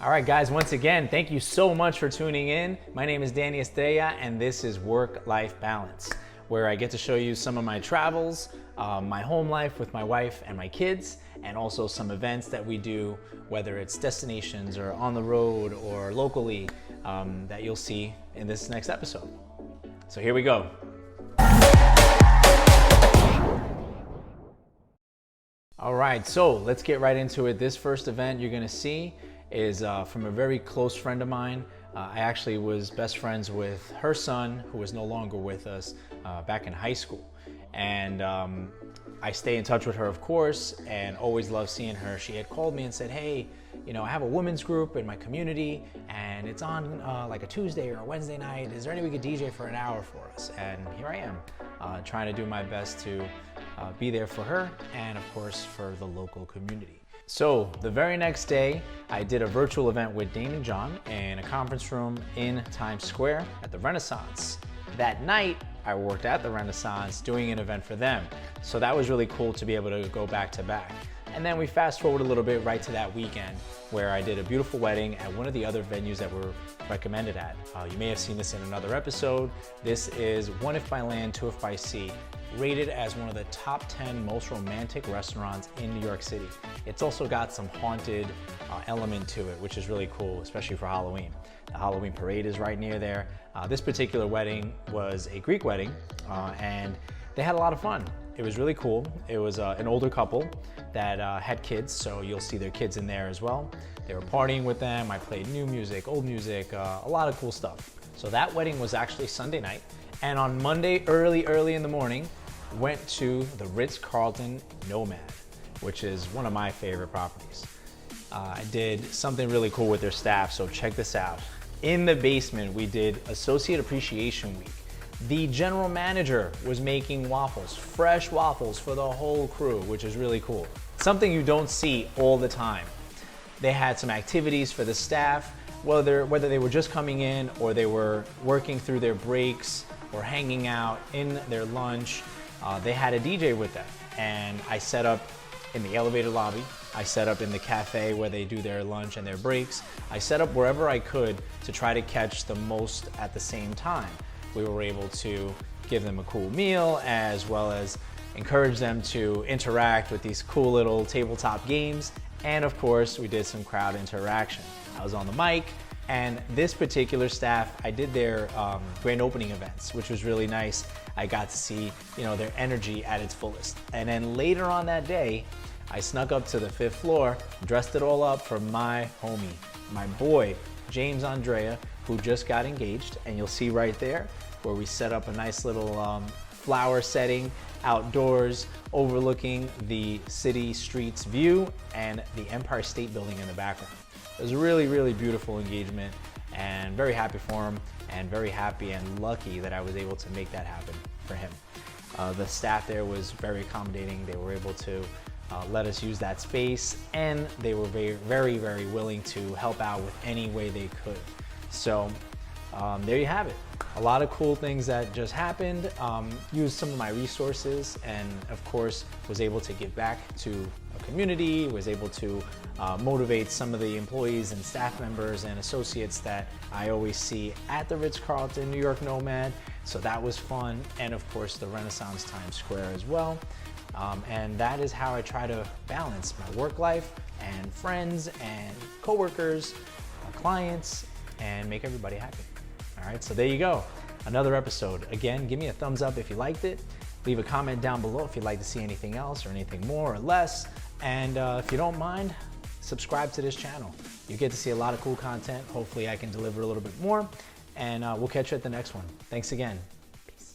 All right, guys, once again, thank you so much for tuning in. My name is Danny Estrella, and this is Work-Life Balance, where I get to show you some of my travels, my home life with my wife and my kids, and also some events that we do, whether it's destinations or on the road or locally, that you'll see in this next episode. So here we go. All right, so let's get right into it. This first event you're gonna see is from a very close friend of mine. I actually was best friends with her son, who is no longer with us, back in high school. And I stay in touch with her, of course, and always love seeing her. She had called me and said, hey, you know, I have a women's group in my community and it's on like a Tuesday or a Wednesday night. Is there any way we could DJ for an hour for us? And here I am, trying to do my best to be there for her and of course for the local community. So the very next day, I did a virtual event with Dane and John in a conference room in Times Square at the Renaissance. That night, I worked at the Renaissance doing an event for them. So that was really cool to be able to go back to back. And then we fast forward a little bit right to that weekend where I did a beautiful wedding at one of the other venues that we're recommended at. You may have seen this in another episode. This is One If by Land, Two If by Sea, rated as one of the top 10 most romantic restaurants in New York City. It's also got some haunted element to it, which is really cool, especially for Halloween. The Halloween parade is right near there. This particular wedding was a Greek wedding, and they had a lot of fun. It was really cool. It was an older couple that had kids, so you'll see their kids in there as well. They were partying with them. I played new music, old music, a lot of cool stuff. So that wedding was actually Sunday night, and on Monday, early in the morning, went to the Ritz-Carlton Nomad, which is one of my favorite properties. I did something really cool with their staff, so check this out. In the basement, we did Associate Appreciation Week. The general manager was making waffles, fresh waffles for the whole crew, which is really cool. Something you don't see all the time. They had some activities for the staff, whether they were just coming in or they were working through their breaks or hanging out in their lunch. They had a DJ with them, and I set up in the elevator lobby. I set up in the cafe where they do their lunch and their breaks. I set up wherever I could to try to catch the most at the same time. We were able to give them a cool meal as well as encourage them to interact with these cool little tabletop games. And of course, we did some crowd interaction. I was on the mic, and this particular staff, I did their grand opening events, which was really nice. I got to see, you know, their energy at its fullest. And then later on that day, I snuck up to the 5th floor, dressed it all up for my homie, my boy, James Andrea, who just got engaged. And you'll see right there where we set up a nice little flower setting outdoors overlooking the city streets view and the Empire State Building in the background. It was a really, really beautiful engagement, and very happy for him, and very happy and lucky that I was able to make that happen for him. The staff there was very accommodating. They were able to let us use that space, and they were very, very willing to help out with any way they could. So there you have it. A lot of cool things that just happened. Used some of my resources, and of course was able to give back to a community, was able to motivate some of the employees and staff members and associates that I always see at the Ritz-Carlton New York Nomad. So that was fun. And of course the Renaissance Times Square as well. And that is how I try to balance my work life and friends and coworkers, clients, and make everybody happy. All right, so there you go. Another episode. Again, give me a thumbs up if you liked it. Leave a comment down below if you'd like to see anything else or anything more or less. And if you don't mind, subscribe to this channel. You get to see a lot of cool content. Hopefully I can deliver a little bit more. And we'll catch you at the next one. Thanks again. Peace.